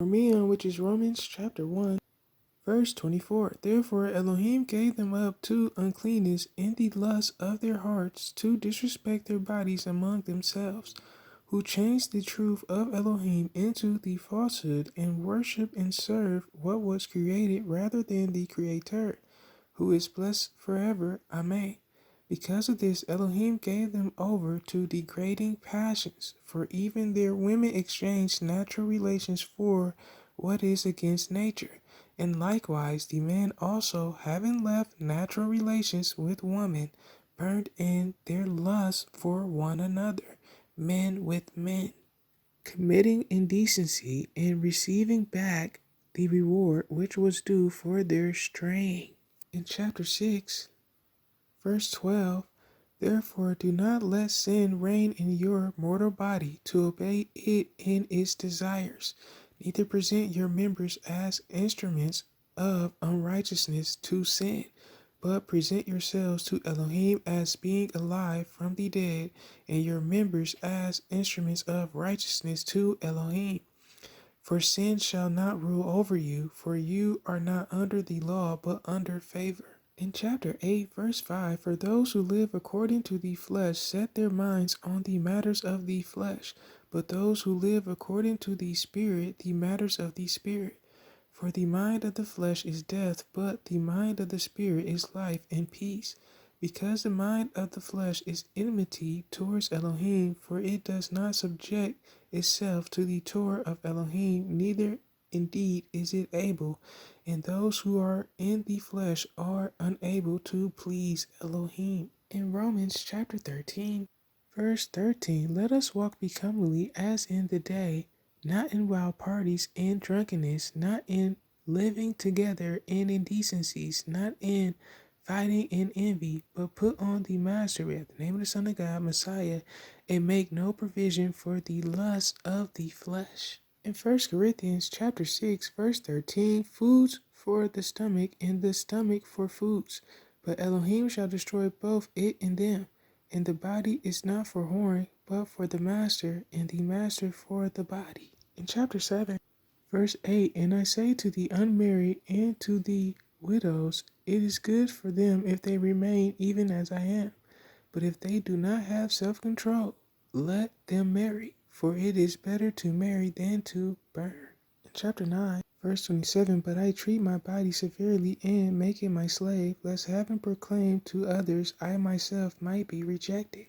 Which is Romans chapter 1, verse 24. Therefore Elohim gave them up to uncleanness in the lust of their hearts to disrespect their bodies among themselves, who changed the truth of Elohim into the falsehood and worship and serve what was created rather than the Creator, who is blessed forever. Amen. Because of this, Elohim gave them over to degrading passions, for even their women exchanged natural relations for what is against nature. And likewise, the men also, having left natural relations with women, burned in their lust for one another, men with men, committing indecency and receiving back the reward which was due for their straying. In chapter 6, verse 12, therefore do not let sin reign in your mortal body to obey it in its desires, neither present your members as instruments of unrighteousness to sin, but present yourselves to Elohim as being alive from the dead, and your members as instruments of righteousness to Elohim. For sin shall not rule over you, for you are not under the law, but under favor. In chapter 8, verse 5, for those who live according to the flesh set their minds on the matters of the flesh, but those who live according to the Spirit, the matters of the Spirit. For the mind of the flesh is death, but the mind of the Spirit is life and peace. Because the mind of the flesh is enmity towards Elohim, for it does not subject itself to the Torah of Elohim, neither indeed is it able, and those who are in the flesh are unable to please Elohim. In Romans chapter 13, verse 13, let us walk becomingly as in the day, not in wild parties and drunkenness, not in living together in indecencies, not in fighting and envy, but put on the Master in the name of the Son of God, Messiah, and make no provision for the lust of the flesh. In 1 Corinthians chapter 6, verse 13, foods for the stomach and the stomach for foods, but Elohim shall destroy both it and them. And the body is not for whoring, but for the master, and the master for the body. In chapter 7, verse 8, and I say to the unmarried and to the widows, it is good for them if they remain even as I am. But if they do not have self-control, let them marry, for it is better to marry than to burn. In chapter 9, verse 27, but I treat my body severely and make it my slave, lest having proclaimed to others, I myself might be rejected.